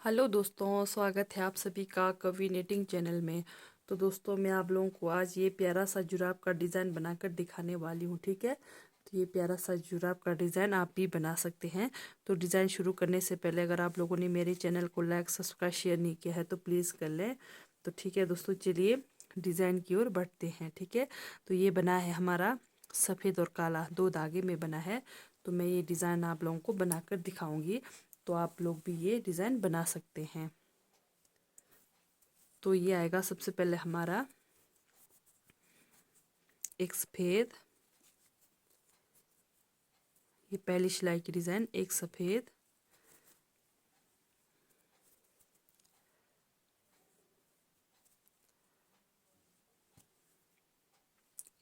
Hello दोस्तों, स्वागत है आप सभी का कवि नेटिंग चैनल में। तो दोस्तों, मैं आप लोगों को आज ये प्यारा सा जुराब का डिज़ाइन बनाकर दिखाने वाली हूँ। ठीक है, तो ये प्यारा सा जुराब का डिज़ाइन आप भी बना सकते हैं। तो डिज़ाइन शुरू करने से पहले अगर आप लोगों ने मेरे चैनल को लाइक सब्सक्राइब शेयर नहीं किया है तो प्लीज़ कर लें। तो ठीक है दोस्तों, चलिए डिज़ाइन की ओर बढ़ते हैं। ठीक है, तो ये बना है हमारा सफ़ेद और काला दो धागे में बना है। तो मैं ये डिज़ाइन आप लोगों को बनाकर दिखाऊंगी, तो आप लोग भी ये डिज़ाइन बना सकते हैं। तो ये आएगा सबसे पहले हमारा एक सफ़ेद, ये पहली सिलाई की डिज़ाइन, एक सफ़ेद,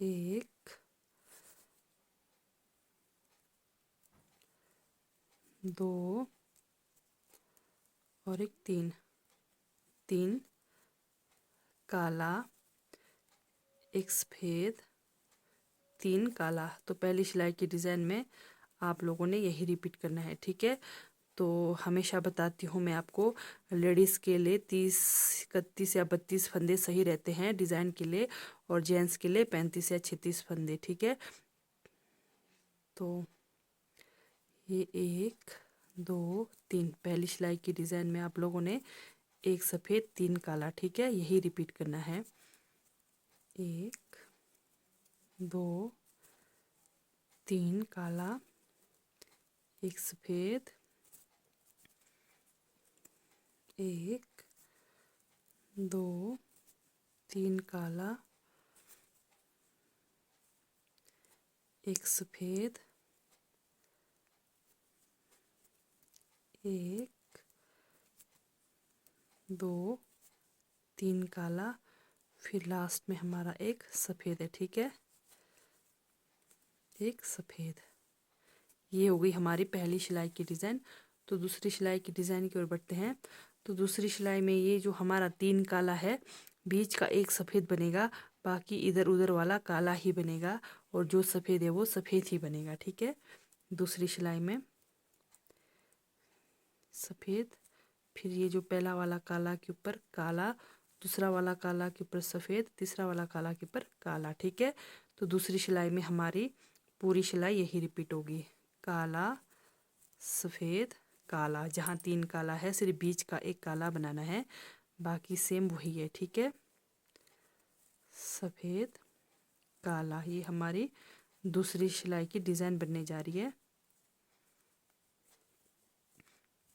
एक, दो और एक तीन, तीन काला, एक सफ़ेद, तीन काला। तो पहली सिलाई की डिज़ाइन में आप लोगों ने यही रिपीट करना है। ठीक है, तो हमेशा बताती हूँ मैं आपको, लेडीज़ के लिए 30, 31 या 32 फंदे सही रहते हैं डिज़ाइन के लिए, और जेंट्स के लिए 35 या 36 फंदे। ठीक है, तो ये एक, दो, तीन, पहली सिलाई की डिज़ाइन में आप लोगों ने एक सफ़ेद, तीन काला, ठीक है, यही रिपीट करना है। एक, दो, तीन काला, एक सफ़ेद, एक, दो, तीन काला, एक सफ़ेद, एक, दो, तीन काला, फिर लास्ट में हमारा एक सफ़ेद है। ठीक है, एक सफ़ेद। ये हो गई हमारी पहली सिलाई की डिज़ाइन। तो दूसरी सिलाई की डिज़ाइन की ओर बढ़ते हैं। तो दूसरी सिलाई में ये जो हमारा तीन काला है, बीच का एक सफ़ेद बनेगा, बाकी इधर उधर वाला काला ही बनेगा, और जो सफ़ेद है वो सफ़ेद ही बनेगा। ठीक है, दूसरी सिलाई में सफ़ेद, फिर ये जो पहला वाला काला के ऊपर काला, दूसरा वाला काला के ऊपर सफ़ेद, तीसरा वाला काला के ऊपर काला। ठीक है, तो दूसरी सिलाई में हमारी पूरी सिलाई यही रिपीट होगी, काला, सफ़ेद, काला। जहाँ तीन काला है सिर्फ बीच का एक काला बनाना है, बाकी सेम वही है। ठीक है, सफ़ेद, काला, ये हमारी दूसरी सिलाई की डिज़ाइन बनने जा रही है।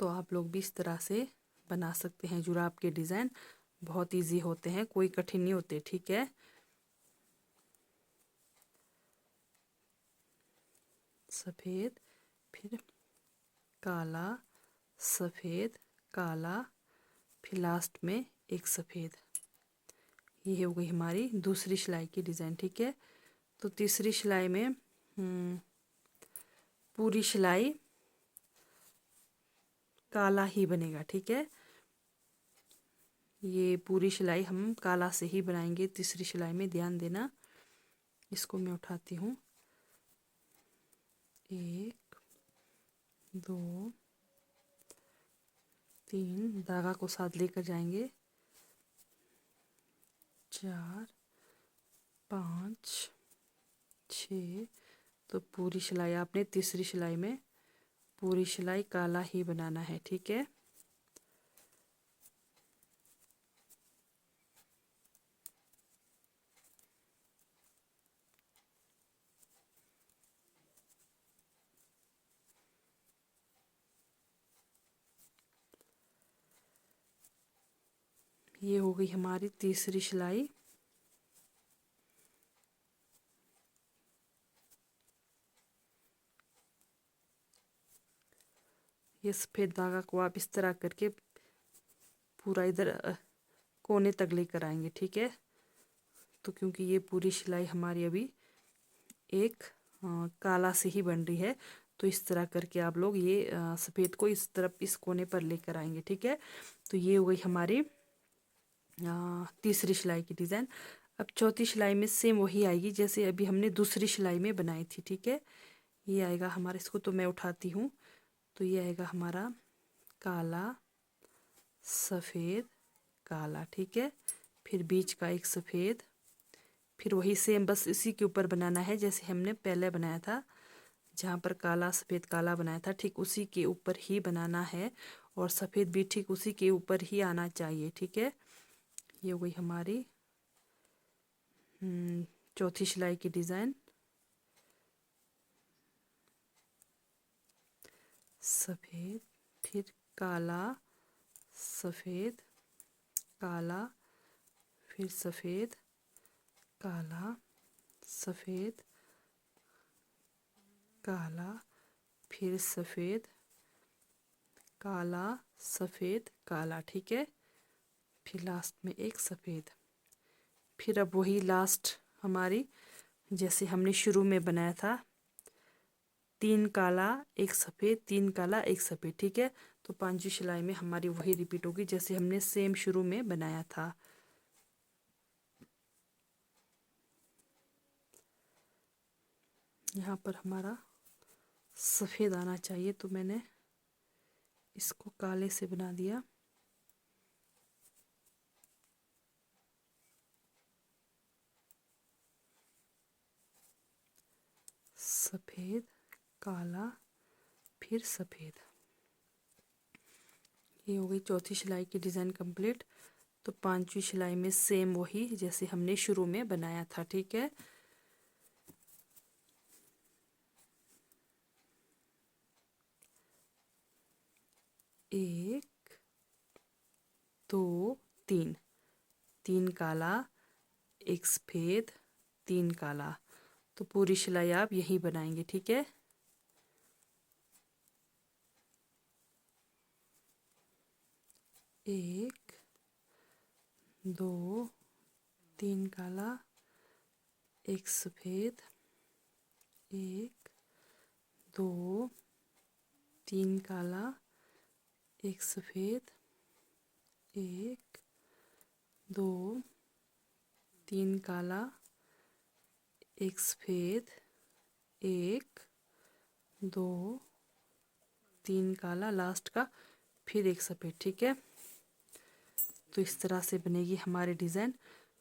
तो आप लोग भी इस तरह से बना सकते हैं जुराब के डिज़ाइन, बहुत इजी होते हैं, कोई कठिन नहीं होते। ठीक है, सफ़ेद, फिर काला, सफ़ेद, काला, फिर लास्ट में एक सफ़ेद। ये हो गई हमारी दूसरी सिलाई की डिज़ाइन। ठीक है, तो तीसरी सिलाई में पूरी सिलाई काला ही बनेगा। ठीक है, ये पूरी सिलाई हम काला से ही बनाएंगे तीसरी सिलाई में, ध्यान देना। इसको मैं उठाती हूँ, एक, दो, तीन, धागा को साथ लेकर जाएंगे, चार, पाँच, छ। तो पूरी सिलाई आपने तीसरी सिलाई में पूरी सिलाई काला ही बनाना है। ठीक है, ये हो गई हमारी तीसरी सिलाई। ये सफ़ेद धागा को आप इस तरह करके पूरा इधर कोने तक लेकर आएंगे। ठीक है, तो क्योंकि ये पूरी सिलाई हमारी अभी एक काला से ही बन रही है, तो इस तरह करके आप लोग ये सफ़ेद को इस तरफ इस कोने पर लेकर आएंगे। ठीक है, तो ये हो गई हमारी तीसरी सिलाई की डिज़ाइन। अब चौथी सिलाई में सेम वही आएगी जैसे अभी हमने दूसरी सिलाई में बनाई थी। ठीक है, ये आएगा हमारा, इसको तो मैं उठाती हूँ, तो ये आएगा हमारा काला, सफ़ेद, काला, ठीक है। फिर बीच का एक सफ़ेद, फिर वही सेम बस इसी के ऊपर बनाना है जैसे हमने पहले बनाया था, जहाँ पर काला सफ़ेद काला बनाया था ठीक उसी के ऊपर ही बनाना है, और सफ़ेद भी ठीक उसी के ऊपर ही आना चाहिए, ठीक है। ये हो गई हमारी चौथी सिलाई की डिज़ाइन। सफ़ेद, फिर काला, सफ़ेद, काला, फिर सफ़ेद, काला, सफ़ेद, काला, फिर सफ़ेद, काला, सफ़ेद, काला, ठीक है। फिर लास्ट में एक सफ़ेद। फिर अब वही लास्ट हमारी जैसे हमने शुरू में बनाया था, 3 काला 1 सफ़ेद, 3 काला 1 सफ़ेद, ठीक है। तो 5वीं सिलाई में हमारी वही रिपीट होगी जैसे हमने सेम शुरू में बनाया था। यहाँ पर हमारा सफ़ेद आना चाहिए तो मैंने इसको काले से बना दिया। सफ़ेद, काला, फिर सफ़ेद। ये हो गई चौथी सिलाई की डिज़ाइन कंप्लीट। तो 5वीं सिलाई में सेम वही जैसे हमने शुरू में बनाया था, ठीक है। एक, दो, तीन, 3 काला 1 सफ़ेद, 3 काला। तो पूरी सिलाई आप यही बनाएंगे, ठीक है। एक, दो, 3 काला 1 सफ़ेद, 1, 2, 3 काला 1 सफ़ेद, 1, 2, 3 काला 1 सफ़ेद, 1, 2, 3 काला लास्ट का, फिर 1 सफ़ेद, ठीक है। तो इस तरह से बनेगी हमारी डिज़ाइन।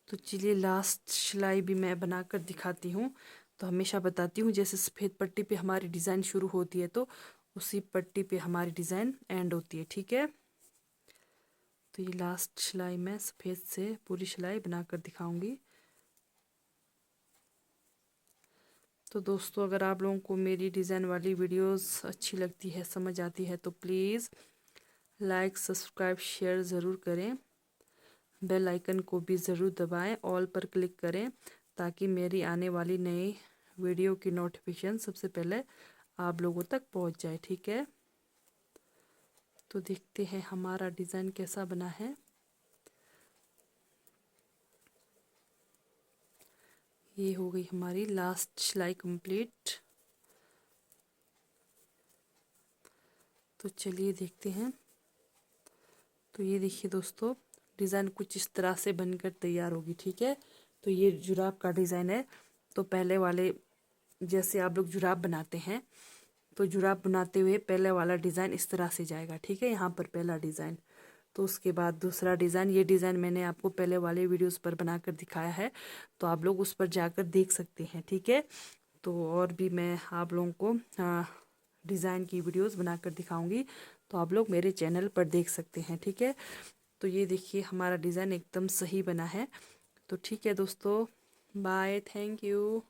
तो चलिए लास्ट सिलाई भी मैं बनाकर दिखाती हूँ। तो हमेशा बताती हूँ जैसे सफ़ेद पट्टी पे हमारी डिज़ाइन शुरू होती है तो उसी पट्टी पे हमारी डिज़ाइन एंड होती है, ठीक है। तो ये लास्ट सिलाई मैं सफ़ेद से पूरी सिलाई बनाकर दिखाऊंगी। तो दोस्तों अगर आप लोगों को मेरी डिज़ाइन वाली वीडियोस अच्छी लगती है, समझ आती है तो प्लीज़ लाइक सब्सक्राइब शेयर ज़रूर करें। बेल आइकन को भी ज़रूर दबाएं, ऑल पर क्लिक करें ताकि मेरी आने वाली नई वीडियो की नोटिफिकेशन सबसे पहले आप लोगों तक पहुंच जाए, ठीक है। तो देखते हैं हमारा डिज़ाइन कैसा बना है। ये हो गई हमारी लास्ट सिलाई कंप्लीट। तो चलिए देखते हैं। तो ये देखिए दोस्तों डिज़ाइन कुछ इस तरह से बनकर तैयार होगी, ठीक है। तो ये जुराब का डिज़ाइन है। तो पहले वाले जैसे आप लोग जुराब बनाते हैं तो जुराब बनाते हुए पहले वाला डिज़ाइन इस तरह से जाएगा, ठीक है। यहाँ पर पहला डिज़ाइन, तो उसके बाद दूसरा डिज़ाइन। ये डिज़ाइन मैंने आपको पहले वाले वीडियोस पर बनाकर दिखाया है तो आप लोग उस पर जाकर देख सकते हैं, ठीक है। तो और भी मैं आप लोगों को डिज़ाइन की वीडियोस बनाकर दिखाऊंगी तो आप लोग मेरे चैनल पर देख सकते हैं, ठीक है। तो ये देखिए हमारा डिज़ाइन एकदम सही बना है। तो ठीक है दोस्तों, बाय, थैंक यू।